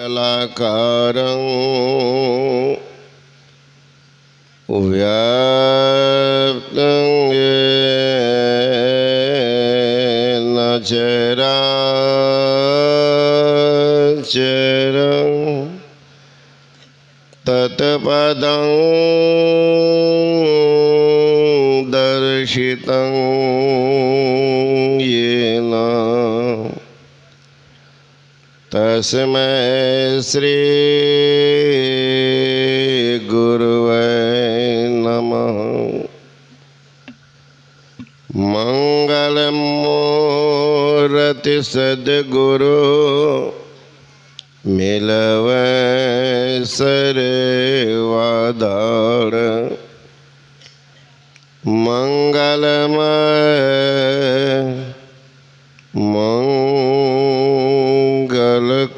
कलाकारं व्याप्तं येन चराचरं तत्पदं दर्शितं येन तस्मै श्री गुरुवे नमः। मंगलमूर्ति सद्गुरु मिलवे सर्वदार मंगलमय मंगल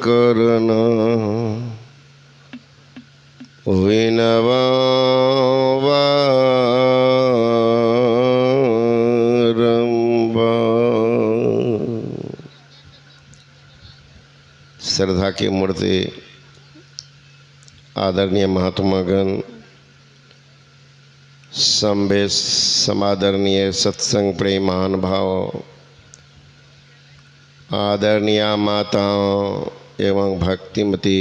करना विनवारंबा। श्रद्धा की मूर्ति आदरणीय महात्मागण, संबे समादरणीय सत्संग प्रेम महानुभाव, आदरणीय माताओं एवं भक्तिमती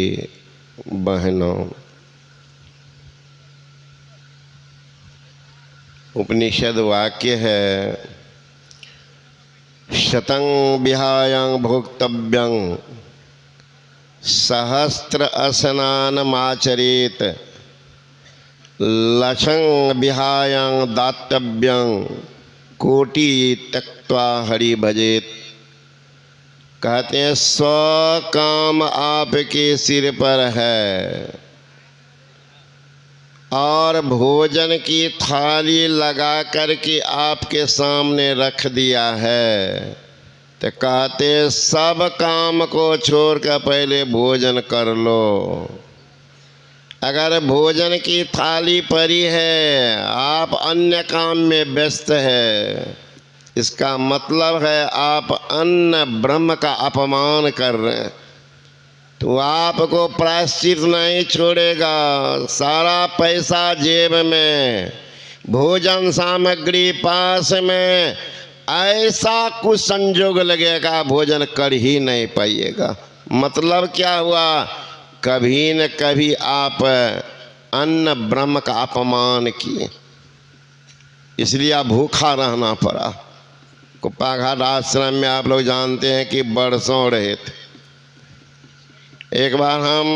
बहनों, उपनिषद वाक्य है शतं विहायं भोक्तव्यं सहस्त्र असनानमाचरेत लक्षं विहायं दातव्यं कोटि त्यक्त्वा हरि भजेत। कहते हैं स्व काम आपके सिर पर है और भोजन की थाली लगा करके आपके सामने रख दिया है, तो कहते सब काम को छोड़कर पहले भोजन कर लो। अगर भोजन की थाली पड़ी है, आप अन्य काम में व्यस्त है, इसका मतलब है आप अन्न ब्रह्म का अपमान कर रहे हैं, तो आपको प्रायश्चित नहीं छोड़ेगा। सारा पैसा जेब में, भोजन सामग्री पास में, ऐसा कुछ संजोग लगेगा भोजन कर ही नहीं पाइएगा। मतलब क्या हुआ, कभी न कभी आप अन्न ब्रह्म का अपमान किए, इसलिए आप भूखा रहना पड़ा। कुप्पाघाट आश्रम में आप लोग जानते हैं कि बरसों रहे थे। एक बार हम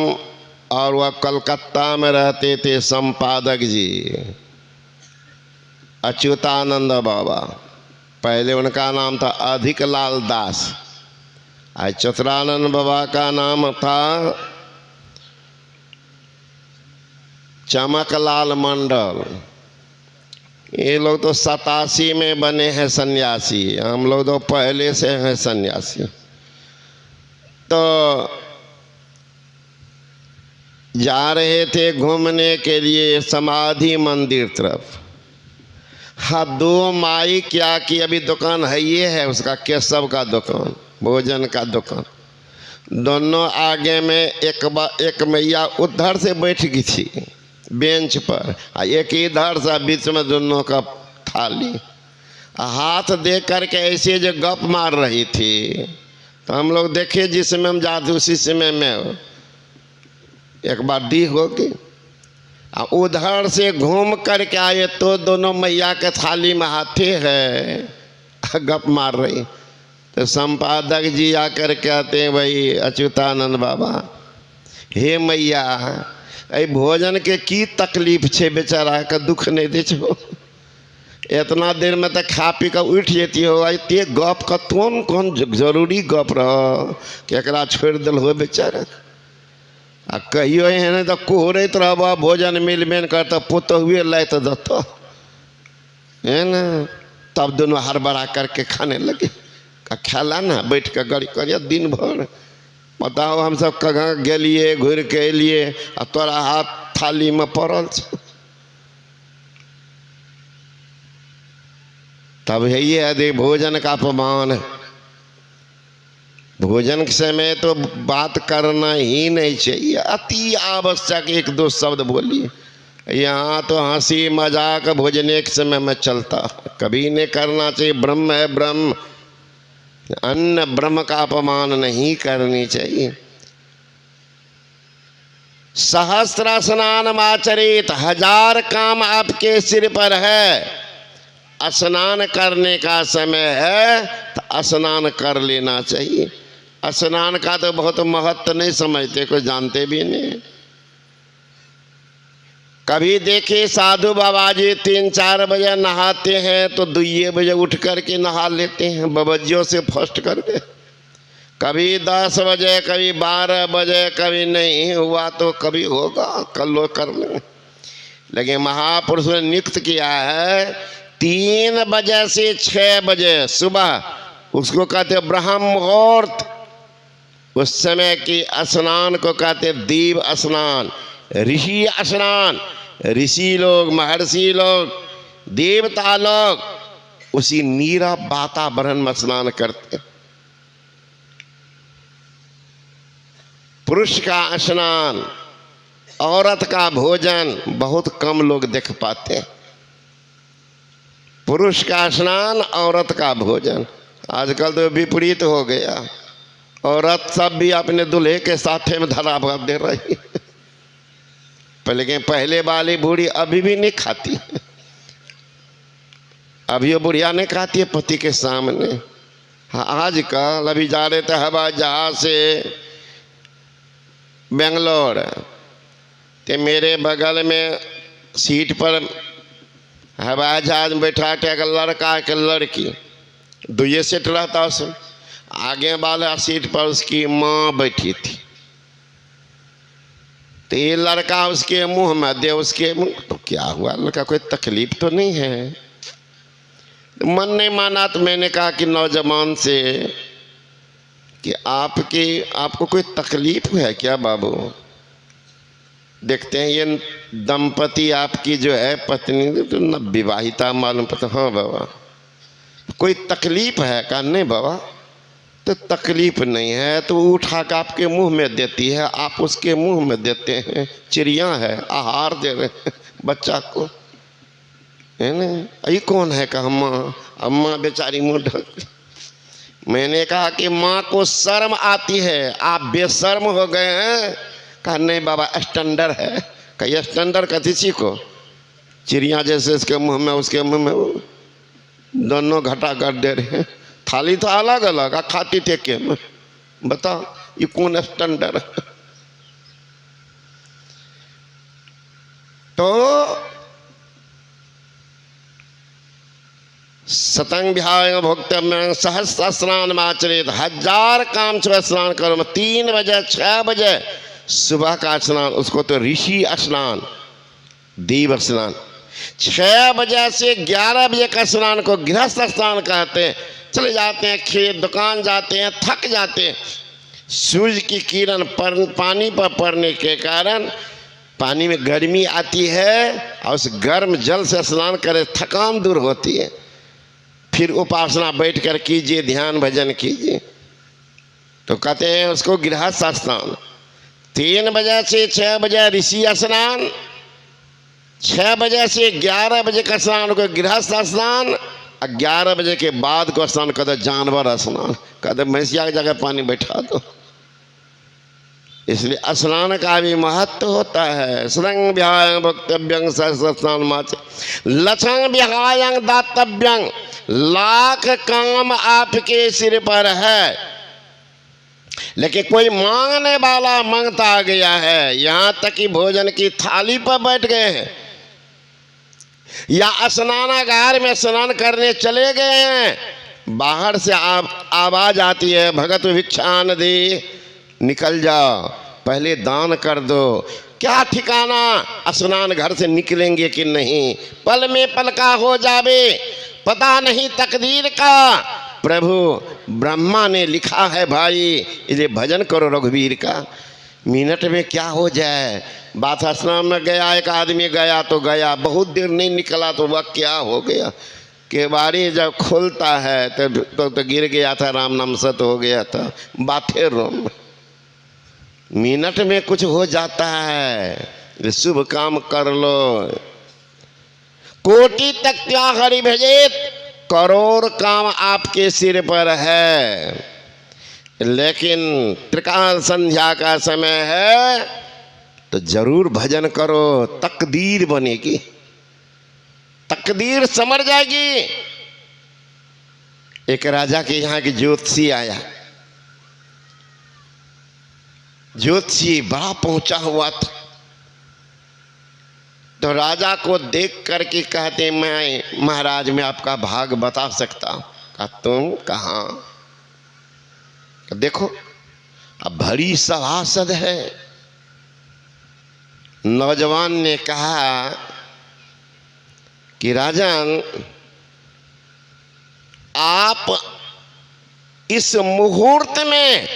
और वह कलकत्ता में रहते थे संपादक जी अच्युतानंद बाबा, पहले उनका नाम था अधिक लाल दास, अच्युतानंद बाबा का नाम था चमकलाल मंडल। ये लोग तो 87 में बने हैं सन्यासी, हम लोग तो पहले से हैं सन्यासी। तो जा रहे थे घूमने के लिए समाधि मंदिर तरफ। हाँ, 2 माई क्या की अभी दुकान है, ये है उसका केशव का दुकान, भोजन का दुकान। दोनों आगे में एक मैया उधर से बैठ गई थी बेंच पर, एक इधर से, बीच में दोनों का थाली। हाथ दे करके ऐसे जो गप मार रही थी, तो हम लोग देखे जिस समय हम जाते उसी समय में एक बार दी होगी। उधर से घूम करके आए तो दोनों मैया के थाली में हाथे है, गप मार रही। तो संपादक जी आकर कहते हैं, भाई अच्युतानंद बाबा, हे मैया, ऐ भोजन के की तकलीफ छे, बेचारा का दुख नहीं दे छो, इतना देर में तो खा पी कर उठ जेती हो, ते गप का कौन कौन जरूरी गप रह केकरा छोड़ दिल हो बेचारा। आ कहियो एहन तो कोहरत रहब, भोजन मिलबे कर तो पुत हुए लाइत दत है ना। तब दोनों हड़बड़ा करके खाने लगे। खेला ना बैठ के गड़ी करिए दिन भर, बताओ हम सब कहाँ गलिए घूर के अलिए आ तोरा हाथ थाली में पड़ल छ। तब है ये भोजन का अपमान है। भोजन के समय तो बात करना ही नहीं चाहिए, अति आवश्यक एक दो शब्द बोलिए। यहाँ तो हंसी मजाक भोजन के समय में चलता, कभी नहीं करना चाहिए। ब्रह्म है ब्रह्म, अन्न ब्रह्म का अपमान नहीं करनी चाहिए। सहस्त्र स्नान आचरित, 1000 काम आपके सिर पर है। स्नान करने का समय है तो स्नान कर लेना चाहिए। स्नान का तो बहुत महत्व नहीं समझते, कोई जानते भी नहीं। कभी देखे साधु बाबा जी 3-4 बजे नहाते हैं तो 2 बजे उठ करके नहा लेते हैं, बबजियों से फर्स्ट करके। कभी 10 बजे, कभी 12 बजे, कभी नहीं हुआ तो कभी होगा, कल लोग कर लेंगे। लेकिन महापुरुष ने नियुक्त किया है 3 बजे से 6 बजे सुबह, उसको कहते ब्रह्म मुहूर्त। उस समय की स्नान को कहते दीव स्नान, ऋषि स्नान। ऋषि लोग, महर्षि लोग, देवता लोग उसी नीरा वातावरण में स्नान करते। पुरुष का स्नान, औरत का भोजन बहुत कम लोग देख पाते। पुरुष का स्नान, औरत का भोजन। आजकल तो विपरीत हो गया, औरत सब भी अपने दूल्हे के साथे में धरा भर दे रही। लेकिन पहले वाली बूढ़ी अभी भी नहीं खाती, अभी वो बुढ़िया नहीं खाती है पति के सामने। हाँ, आजकल अभी जा रहे थे हवाई जहाज से बेंगलोर, तो मेरे बगल में सीट पर हवाई जहाज में बैठा के एक लड़का एक लड़की, 2 सीट रहता उसमें। आगे वाला सीट पर उसकी माँ बैठी थी, तो ये लड़का उसके मुंह में दे, उसके मुंह तो क्या हुआ, लड़का कोई तकलीफ तो नहीं है। मन नहीं माना तो मैंने कहा कि नौजवान से कि आपको कोई तकलीफ है क्या बाबू? देखते हैं ये दंपति आपकी जो है पत्नी तो न विवाहिता मालूम पड़ता। हाँ बाबा, कोई तकलीफ है? कहा नहीं बाबा, तो तकलीफ नहीं है तो उठा के आपके मुंह में देती है, आप उसके मुंह में देते हैं। चिड़िया है, आहार दे रहे हैं बच्चा को, है ना। ये कौन है? कहा माँ। अम्मा बेचारी मुँह ढक। मैंने कहा कि माँ को शर्म आती है, आप बेशर्म हो गए हैं। कहा नहीं बाबा, स्टैंडर्ड है। कहा स्टैंडर्ड का किसी को? चिड़िया जैसे इसके मुंह में उसके मुंह में, वो दोनों घटा कर दे रहे हैं। थाली तो अलग अलग खाती थे के में, बताओ ये कौन स्टैंडर्ड? तो सतंग विहाय भोक्तव्य सहस्र स्नान आचरित, 1000 काम सुबह स्नान करो। 3 बजे 6 बजे सुबह का स्नान, उसको तो ऋषि स्नान, देव स्नान। 6 बजे से 11 बजे का स्नान को गृहस्थ स्नान कहते हैं। चले जाते हैं खेत, दुकान जाते हैं, थक जाते हैं। सूर्य की किरण पानी पर पड़ने के कारण पानी में गर्मी आती है और उस गर्म जल से स्नान करे, थकान दूर होती है। फिर उपासना बैठ कर कीजिए, ध्यान भजन कीजिए, तो कहते हैं उसको गृहस्थ स्नान। 3 बजे से 6 बजे ऋषि स्नान, 6 बजे से 11 बजे का स्नान को गृहस्थ स्नान, 11 बजे के बाद को स्नान कहते जानवर स्नान, कहते भैंसिया की जगह पानी बैठा दो। इसलिए स्नान का भी महत्व होता है। स्रंग विहाय वक्तव्यं सहस्र स्नान माच, लक्षण विहायं दातव्यं, लाख काम आपके सिर पर है। लेकिन कोई मांगने वाला मांगता गया है, यहाँ तक कि भोजन की थाली पर बैठ गए हैं या स्नानागार में स्नान करने चले गए हैं, बाहर से आवाज आती है भगत भिक्षान दे, निकल जाओ, पहले दान कर दो। क्या ठिकाना स्नान घर से निकलेंगे कि नहीं, पल में पल का हो जावे, पता नहीं तकदीर का। प्रभु ब्रह्मा ने लिखा है भाई, इसलिए भजन करो रघुवीर का। मिनट में क्या हो जाए, बात स्नान में गया, एक आदमी गया तो गया, बहुत देर नहीं निकला तो वह क्या हो गया। केवाड़ी जब खुलता है तो गिर गया था, राम नाम सत हो गया था, बाथे रोम। मिनट में कुछ हो जाता है, शुभ काम कर लो। कोटि तक क्या हरि भेजित, करोड़ काम आपके सिर पर है, लेकिन त्रिकाल संध्या का समय है तो जरूर भजन करो, तकदीर बनेगी, तकदीर समझ जाएगी। एक राजा के यहाँ की ज्योतिषी आया, ज्योतिषी बड़ा पहुंचा हुआ था, तो राजा को देख करके कहते मैं महाराज मैं आपका भाग बता सकता हूं। कहा तुम कहाँ? देखो अब भरी सभासद है। नौजवान ने कहा कि राजन आप इस मुहूर्त में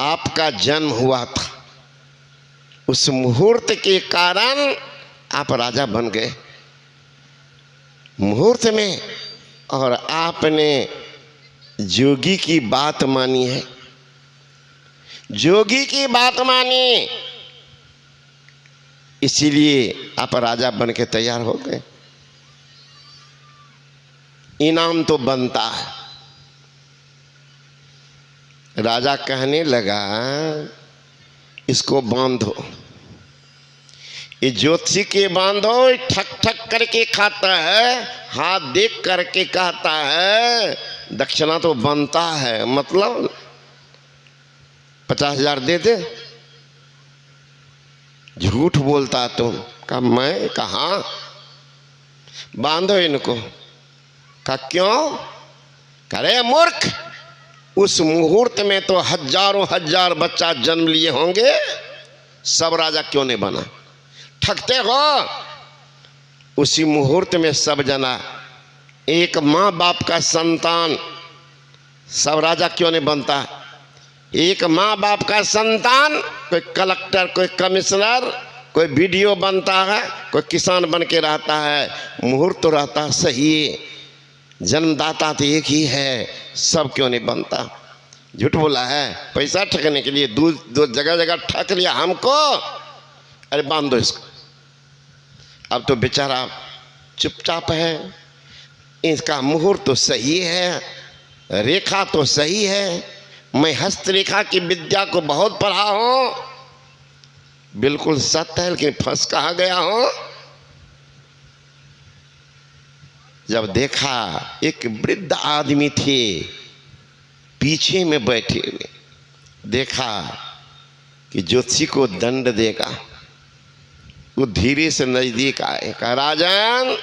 आपका जन्म हुआ था, उस मुहूर्त के कारण आप राजा बन गए, मुहूर्त में, और आपने जोगी की बात मानी है, जोगी की बात मानी, इसीलिए आप राजा बन के तैयार हो गए। इनाम तो बनता है। राजा कहने लगा इसको बांधो, ये ज्योतिषी के बांधो, ठक ठक करके खाता है, हाथ देख करके कहता है दक्षिणा तो बनता है, मतलब 50,000 दे दे। झूठ बोलता तुम। कहा मैं कहाँ, बांधो इनको। कहा क्यों? करे मूर्ख, उस मुहूर्त में तो हजारों हजार बच्चा जन्म लिए होंगे, सब राजा क्यों नहीं बना? ठगते हो। उसी मुहूर्त में सब जना, एक माँ बाप का संतान, सब राजा क्यों नहीं बनता? एक माँ बाप का संतान, कोई कलेक्टर, कोई कमिश्नर, कोई बीडीओ बनता है, कोई किसान बन के रहता है। मुहूर्त तो रहता सही, जन्मदाता तो एक ही है, सब क्यों नहीं बनता? झूठ बोला है पैसा ठगने के लिए, दो जगह जगह ठग लिया हमको। अरे बांध दो इसको। अब तो बेचारा चुपचाप है, इसका मुहूर्त तो सही है, रेखा तो सही है, मैं हस्तरेखा की विद्या को बहुत पढ़ा हूं, बिल्कुल सत्य है, लेकिन फंस कहाँ गया हूं। जब देखा एक वृद्ध आदमी थे पीछे में बैठे हुए, देखा कि ज्योतिषी को दंड देगा, वो धीरे से नजदीक आए। कहा राजन,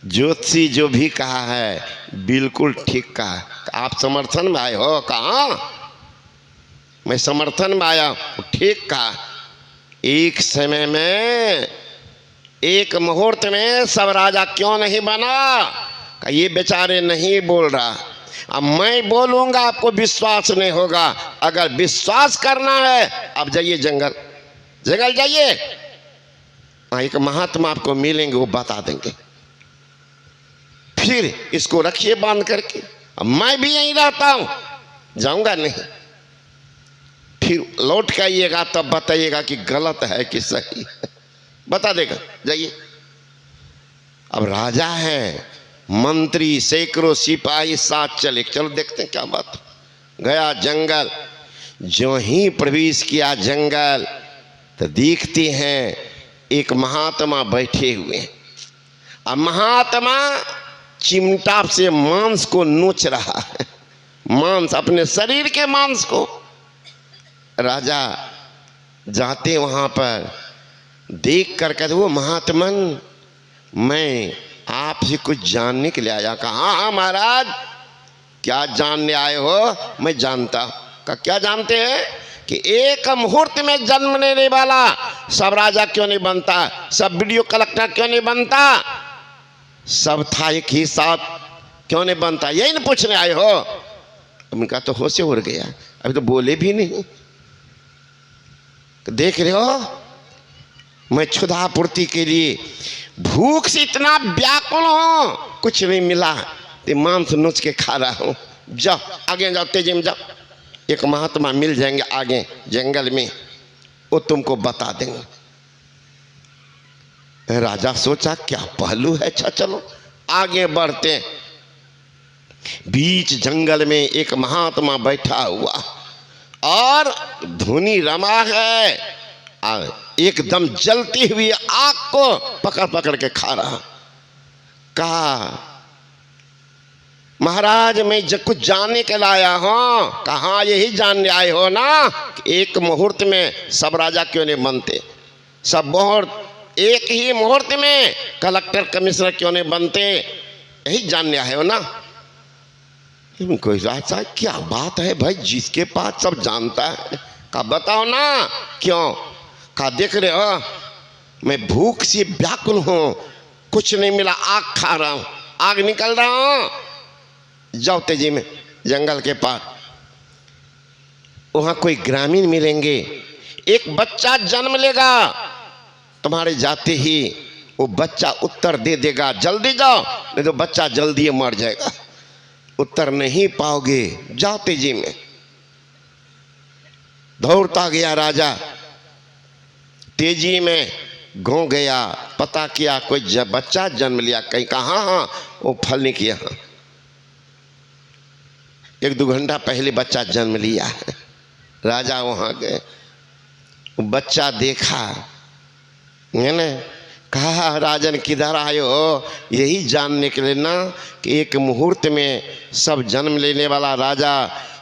ज्योतिषी जो भी कहा है बिल्कुल ठीक कहा, आप समर्थन में आए हो? कहा मैं समर्थन में आया हूं। ठीक कहा, एक समय में, एक मुहूर्त में सब राजा क्यों नहीं बना? कहा ये बेचारे नहीं बोल रहा, अब मैं बोलूंगा आपको विश्वास नहीं होगा। अगर विश्वास करना है अब जाइए जंगल, जंगल जाइए, एक महात्मा आपको मिलेंगे, वो बता देंगे, फिर इसको रखिए बांध करके। अब मैं भी यहीं रहता हूं, जाऊंगा नहीं, फिर लौट के आइएगा तब बताइएगा कि गलत है कि सही, बता देगा, जाइए। अब राजा है, मंत्री, सैकड़ों सिपाही साथ चले, चलो देखते हैं क्या बात। गया जंगल, जो ही प्रवेश किया जंगल तो देखते हैं एक महात्मा बैठे हुए। अब महात्मा चिमटा से मांस को नोच रहा है, मांस, अपने शरीर के मांस को। राजा जाते वहां पर देख कर कहते वो महात्मन, मैं आपसे कुछ जानने के लिए आया। कहा हाँ महाराज, क्या जानने आए हो? मैं जानता। का क्या जानते हैं? कि एक मुहूर्त में जन्म लेने वाला सब राजा क्यों नहीं बनता, सब वीडियो कलेक्टर क्यों नहीं बनता, सब था एक ही साथ क्यों नहीं बनता, यही न पूछने आए हो? उनका तो होश उड़ गया, अभी तो बोले भी नहीं। देख रहे हो, मैं क्षुधापूर्ति के लिए भूख से इतना व्याकुल हो, कुछ नहीं मिला तो मांस नोच के खा रहा हूँ। जाओ आगे जाओ, तेजी में जाओ, एक महात्मा मिल जाएंगे आगे जंगल में, वो तुमको बता देंगे। राजा सोचा क्या पहलू है, अच्छा चलो आगे बढ़ते। बीच जंगल में एक महात्मा बैठा हुआ और धुनी रमा है, एकदम जलती हुई आग को पकड़ पकड़ के खा रहा। कहा महाराज मैं कुछ जानने के लाया हूं। कहा यही जानने आए हो ना कि एक मुहूर्त में सब राजा क्यों नहीं बनते, सब मुहूर्त एक ही मुहूर्त में कलेक्टर कमिश्नर क्यों नहीं बनते, यही जानने आए हो ना। कोई राजा क्या बात है भाई, जिसके पास सब जानता है। कहा बताओ ना क्यों। कहा देख रहे हो मैं भूख से व्याकुल हूं, कुछ नहीं मिला, आग खा रहा हूं, आग निकल रहा हूं। जाओ तेजी में जंगल के पार, वहां कोई ग्रामीण मिलेंगे, एक बच्चा जन्म लेगा, तुम्हारे जाते ही वो बच्चा उत्तर दे देगा, जल्दी जाओ नहीं तो बच्चा जल्दी मर जाएगा, उत्तर नहीं पाओगे। जाओ तेजी में। दौड़ता गया राजा, तेजी में गाँव गया, पता किया कोई बच्चा जन्म लिया। कहीं कहा हाँ वो फलने के यहाँ 1-2 घंटा पहले बच्चा जन्म लिया है। राजा वहाँ गए, बच्चा देखा है ना। कहा राजन किधर आए हो, यही जानने के लिए ना कि एक मुहूर्त में सब जन्म लेने वाला राजा,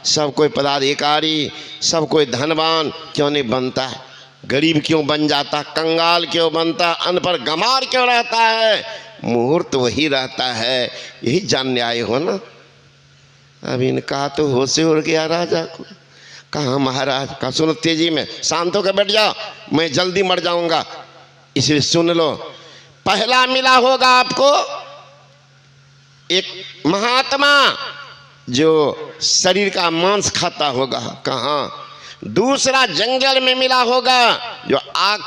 सब कोई पदाधिकारी, सब कोई धनवान क्यों नहीं बनता, गरीब क्यों बन जाता, कंगाल क्यों बनता, अनपढ़ गंवार क्यों रहता है, मुहूर्त वही रहता है, यही जानने आए हो ना। अब इनका तो होश उड़ गया राजा को। कहा महाराज, कहा सुनो तेजी में, शांत होकर बैठ जाओ, मैं जल्दी मर जाऊंगा, इसलिए सुन लो। पहला मिला होगा आपको एक महात्मा जो शरीर का मांस खाता होगा, कहाँ। दूसरा जंगल में मिला होगा जो आग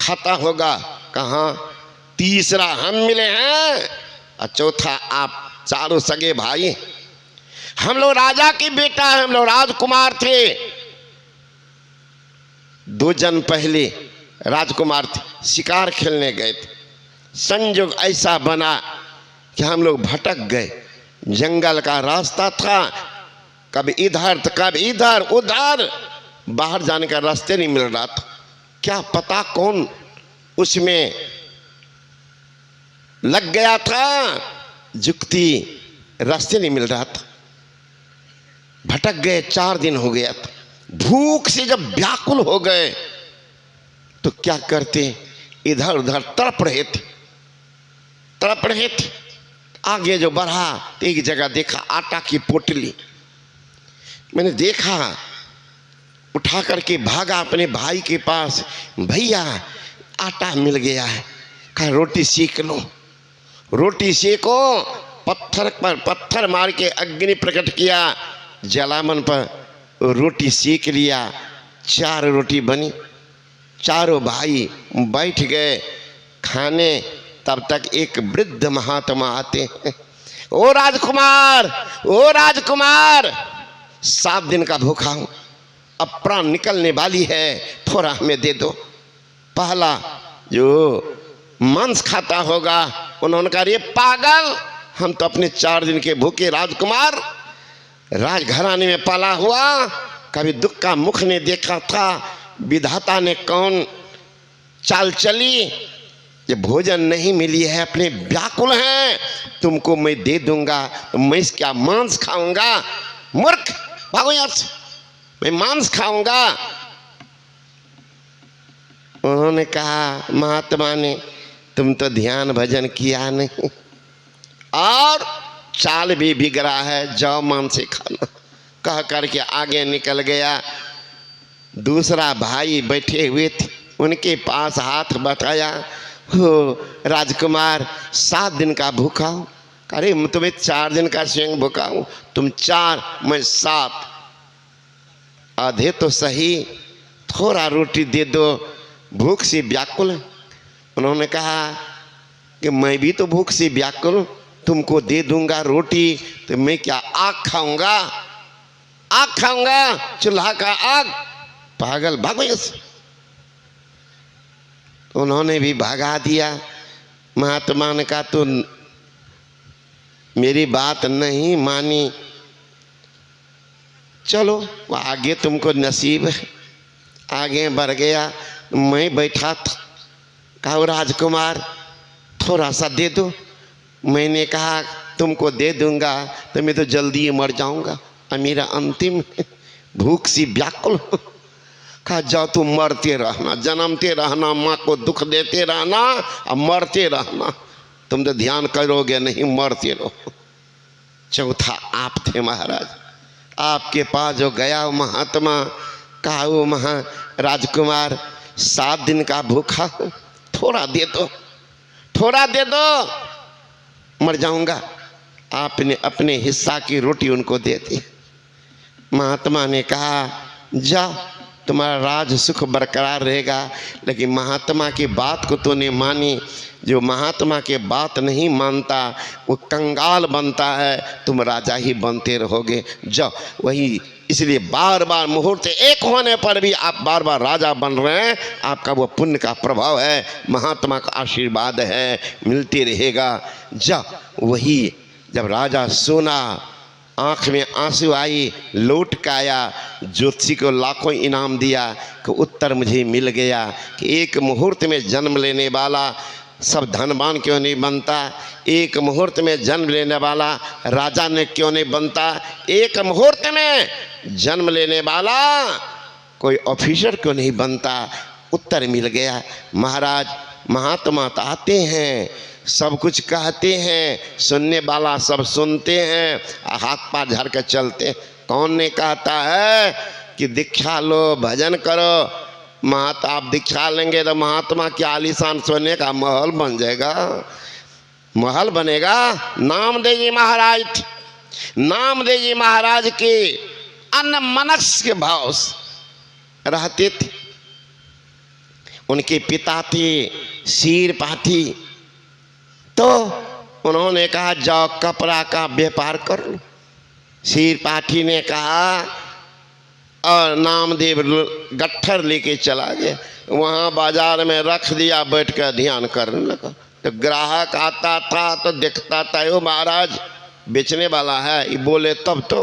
खाता होगा, कहाँ। तीसरा हम मिले हैं, और चौथा आप चारों सगे भाई। हम लोग राजा की बेटा है, हम लोग राजकुमार थे, 2 जन्म पहले राजकुमार थे, शिकार खेलने गए थे। संयोग ऐसा बना कि हम लोग भटक गए, जंगल का रास्ता था, कभी इधर तो कभी इधर उधर, बाहर जाने का रास्ते नहीं मिल रहा था। क्या पता कौन उसमें लग गया था, जुक्ति रास्ते नहीं मिल रहा था, भटक गए। 4 दिन हो गया था। भूख से जब व्याकुल हो गए तो क्या करते, इधर उधर तड़प रहे थे। आगे जो बढ़ा तो एक जगह देखा आटा की पोटली, मैंने देखा, उठा करके भागा अपने भाई के पास, भैया आटा मिल गया है। कहा रोटी सेक लो, रोटी सेको। पत्थर पर पत्थर मार के अग्नि प्रकट किया, जलावन पर रोटी सेक लिया, 4 रोटी बनी। चारों भाई बैठ गए खाने। तब तक एक वृद्ध महात्मा आते हैं। ओ राजकुमार, ओ राजकुमार, 7 दिन का भूखा हूं, अब प्राण निकलने वाली है, थोड़ा हमें दे दो। पहला जो मांस खाता होगा उन्होंने कहा, रे पागल, हम तो अपने 4 दिन के भूखे राजकुमार, राजघराने में पाला हुआ, कभी दुख का मुख ने देखा था, विधाता ने कौन चाल चली, ये भोजन नहीं मिली है, अपने व्याकुल हैं, तुमको मैं दे दूंगा, तो मैं क्या मांस खाऊंगा, मूर्ख भागो यहाँ से, मैं मांस खाऊंगा। उन्होंने कहा महात्मा ने, तुम तो ध्यान भजन किया नहीं और चाल भी बिगड़ा है, जाओ मांस से खाना। कह करके आगे निकल गया। दूसरा भाई बैठे हुए थे, उनके पास हाथ बताया, हो राजकुमार 7 दिन का भूखा हूँ। अरे मैं तुम्हें 4 दिन का स्वयं भूखा हूँ, तुम 4 मैं 7, आधे तो सही, थोड़ा रोटी दे दो, भूख से व्याकुल। उन्होंने कहा कि मैं भी तो भूख से व्याकुल हूं, तुमको दे दूंगा रोटी तो मैं क्या आग खाऊंगा? आग खाऊंगा, चूल्हा का आग। पागल, भागो यहाँ से। तो उन्होंने भी भगा दिया। महात्मा ने कहा तो मेरी बात नहीं मानी, चलो आगे तुमको नसीब है। आगे बढ़ गया। मैं बैठा था, कहा राजकुमार थोड़ा सा दे दो। मैंने कहा तुमको दे दूंगा तो मैं तो जल्दी ही मर जाऊंगा, और मेरा अंतिम है, भूख सी व्याकुल। कहा जाओ तुम मरते रहना, जन्मते रहना, माँ को दुख देते रहना और मरते रहना, तुम तो ध्यान करोगे नहीं, मरते रहो। चौथा आप थे महाराज। आपके पास जो गया वो महात्मा, कहा वो राजकुमार 7 दिन का भूखा हूँ, थोड़ा दे दो, थोड़ा दे दो, मर जाऊंगा। आपने अपने हिस्सा की रोटी उनको दे दी। महात्मा ने कहा जा, तुम्हारा राज सुख बरकरार रहेगा। लेकिन महात्मा की बात को तूने मानी, जो महात्मा के बात नहीं मानता वो कंगाल बनता है, तुम राजा ही बनते रहोगे। जाओ वही, इसलिए बार बार मुहूर्त एक होने पर भी आप बार बार राजा बन रहे हैं, आपका वो पुण्य का प्रभाव है, महात्मा का आशीर्वाद है, मिलते रहेगा। जाओ वही। जब राजा सोना, आँख में आंसू आई, लौट के आया, ज्योतिषी को लाखों इनाम दिया कि उत्तर मुझे मिल गया कि एक मुहूर्त में जन्म लेने वाला सब धनवान क्यों नहीं बनता, एक मुहूर्त में जन्म लेने वाला राजा ने क्यों नहीं बनता, एक मुहूर्त में जन्म लेने वाला कोई ऑफिसर क्यों नहीं बनता। उत्तर मिल गया। महाराज महात्मा तो आते हैं, सब कुछ कहते हैं, सुनने वाला सब सुनते हैं, हाथ पार झड़ कर चलते। कौन ने कहता है कि दीक्षा लो, भजन करो। आप दीक्षा लेंगे तो महात्मा के आलीशान सोने का महल बन जाएगा, महल बनेगा। नामदेव जी महाराज थे, नामदेव जी महाराज के अन्न मनस के भाव से रहते थे। उनके पिता थे शीर पाठी, तो उन्होंने कहा जाओ कपड़ा का व्यापार कर लो। शीर पाठी ने कहा, और नामदेव गट्ठर लेके चला गया, वहाँ बाजार में रख दिया, बैठ कर ध्यान करने लगा। तो ग्राहक आता था तो देखता था वो महाराज बेचने वाला है, ये बोले तब तो,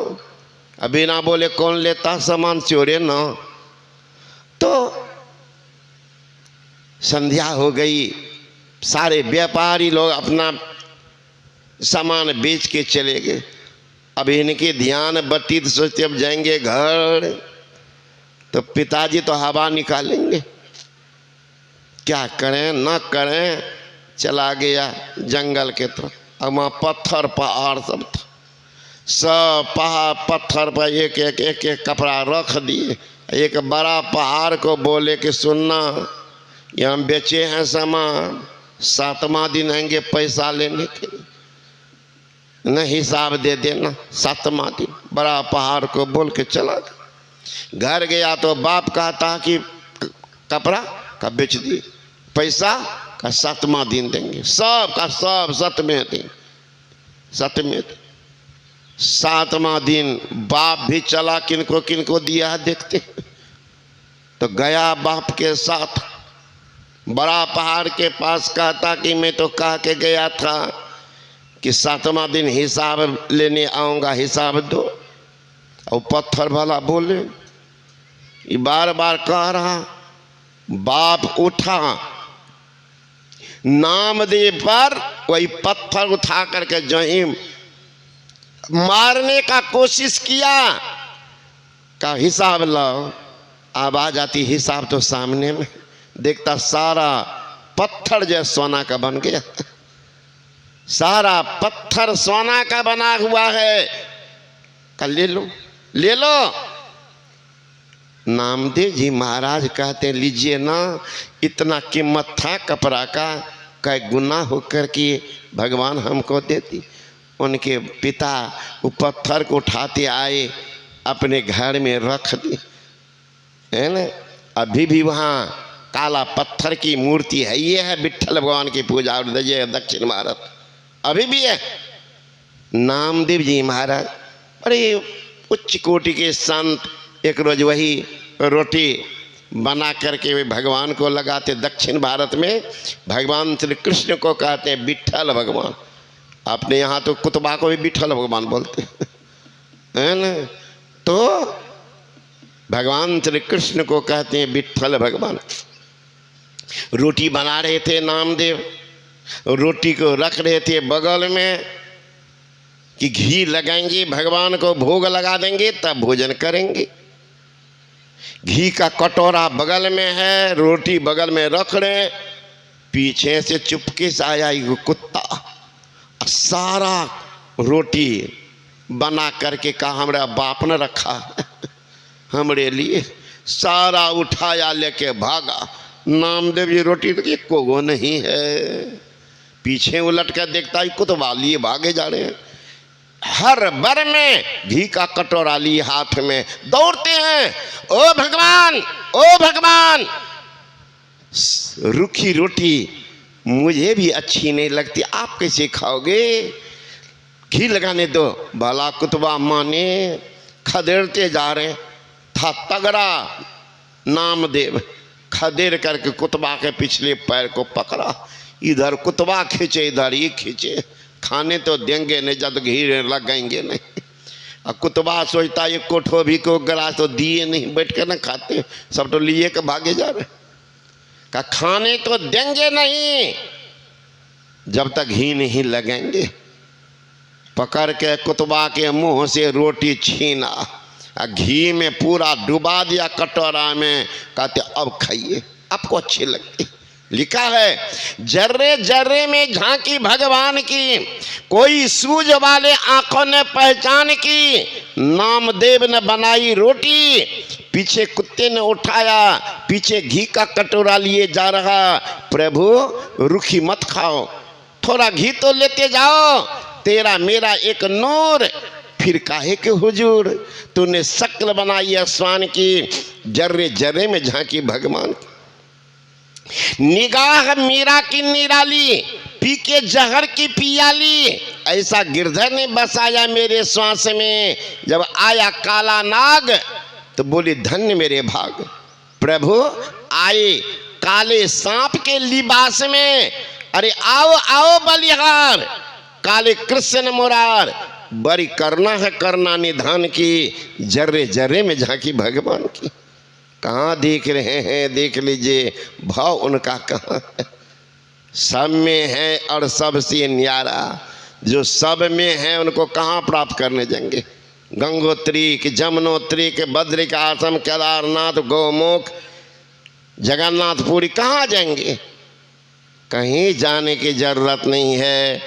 अभी ना बोले कौन लेता सामान, चोरे ना। तो संध्या हो गई, सारे व्यापारी लोग अपना सामान बेच के चले गए। अब इनके ध्यान बत्ती तो सोचते अब जाएंगे घर, तो पिताजी तो हवा निकालेंगे, क्या करें ना करें। चला गया जंगल के तरफ। अब वहाँ पत्थर पहाड़ सब था, सब पहाड़ पत्थर पर एक एक एक एक कपड़ा रख दिए। एक बड़ा पहाड़ को बोले कि सुनना, यहाँ बेचे हैं सामान, 7वां दिन आएंगे पैसा लेने के लिए, न हिसाब दे देना। 7वां दिन बड़ा पहाड़ को बोल के चला गया। घर गया तो बाप कहता कि कपड़ा का बेच दिए, पैसा का 7वां दिन देंगे, सब का सब 7वें दिन, 7वें दिन। 7वां दिन बाप भी चला, किनको किनको दिया है देखते। तो गया बाप के साथ बड़ा पहाड़ के पास, कहता कि मैं तो कह के गया था कि 7वां दिन हिसाब लेने आऊँगा, हिसाब दो। और पत्थर वाला बोले, ये बार बार कह रहा। बाप उठा, नामदेव पर वही पत्थर उठा करके जो ही मारने का कोशिश किया, का हिसाब लाओ। आवाज आती, हिसाब तो सामने में, देखता सारा पत्थर जो सोना का बन गया, सारा पत्थर सोना का बना हुआ है। कल ले लो, ले लो। नामदेव जी महाराज कहते लीजिए ना, इतना कीमत था कपड़ा का, कई गुना होकर के भगवान हमको देती। उनके पिता वो पत्थर को उठाते आए, अपने घर में रख दी, है ना। अभी भी वहाँ काला पत्थर की मूर्ति है, ये है विट्ठल भगवान की पूजा। और ये दक्षिण भारत अभी भी है। नामदेव जी महाराज बड़े उच्च कोटि के संत, एक रोज वही रोटी बना करके वे भगवान को लगाते। दक्षिण भारत में भगवान श्री कृष्ण को कहते हैं विट्ठल भगवान। अपने यहाँ तो कुतबा को भी विट्ठल भगवान बोलते हैं ना। तो भगवान श्री कृष्ण को कहते हैं विट्ठल भगवान। रोटी बना रहे थे नामदेव, रोटी को रख रहे थे बगल में कि घी लगाएंगे, भगवान को भोग लगा देंगे तब भोजन करेंगे। घी का कटोरा बगल में है, रोटी बगल में रख रहे, पीछे से चुपके से आया एक कुत्ता, सारा रोटी बना करके कहा हमारा बाप ने रखा हमरे लिए, सारा उठाया लेके भागा। नामदेव जी रोटी तो एको गो नहीं है, पीछे उलट कर देखता ही कुत्ता लिए भागे जा रहे हैं। हर बर में घी का कटोरा लिए हाथ में दौड़ते हैं, ओ भगवान ओ भगवान। रूखी रोटी मुझे भी अच्छी नहीं लगती, आप कैसे खाओगे, घी लगाने दो। भला कुतबा माने, खदेड़ते जा रहे था तगड़ा नामदेव, खदेड़ करके कुतबा के पिछले पैर को पकड़ा, इधर कुतबा खींचे इधर ये खींचे, खाने तो देंगे नहीं जब घी लगाएंगे नहीं। और कुतबा सोचता ये कोठो भी को गिलास तो दिए नहीं, बैठ कर ना खाते, सब तो लिए के भागे जा रहे। का खाने तो देंगे नहीं जब तक घी नहीं लगाएंगे। पकड़ के कुतबा के मुंह से रोटी छीना, घी में पूरा डुबा दिया कटोरा में, कहते अब खाइए, आपको अच्छी लगती। लिखा है जर्रे जर्रे में झांकी भगवान की, कोई सूझ वाले आंखों ने पहचान की। नामदेव ने बनाई रोटी, पीछे कुत्ते ने उठाया, पीछे घी का कटोरा लिए जा रहा। प्रभु रूखी मत खाओ, थोड़ा घी तो लेते जाओ, तेरा मेरा एक नूर, फिर काहे के हुजूर तूने शक्ल बनाई आसमान की। जर्रे जर्रे में झांकी भगवान की, निगाह मीरा की निराली, पी के जहर की पियाली। ऐसा गिरधर ने बसाया मेरे श्वास में, जब आया काला नाग तो बोली धन्य मेरे भाग। प्रभु आए काले सांप के लिबास में, अरे आओ आओ बलिहार, काले कृष्ण मुरार, बड़ी करना है करना निधान की। जर्रे जर्रे में झांकी भगवान की। कहाँ देख रहे हैं, देख लीजिए भाव उनका कहाँ है। सब में है और सबसे न्यारा, जो सब में है उनको कहाँ प्राप्त करने जाएंगे। गंगोत्री के, जमुनोत्री के, बद्रिक आश्रम, केदारनाथ, गौमुख, जगन्नाथपुरी कहाँ जाएंगे। कहीं जाने की जरूरत नहीं है,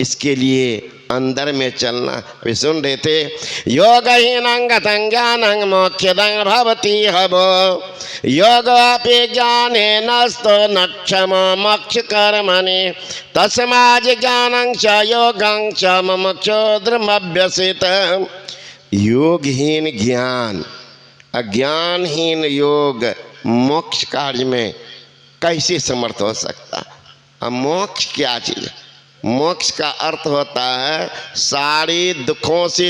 इसके लिए अंदर में चलना। अभी सुन रहे थे योगहीनं गतं ज्ञानं मोक्षदं भवति हवो, योगापि ज्ञानेनस्तु न क्षमो मोक्ष कर्मणि, तस्माद् ज्ञानं च योगं च मुमुक्षो धर्मभ्यसेत। योगहीन ज्ञान, अज्ञानहीन योग मोक्ष कार्य में कैसे समर्थ हो सकता। अब मोक्ष क्या चीज़ है। मोक्ष का अर्थ होता है सारे दुखों से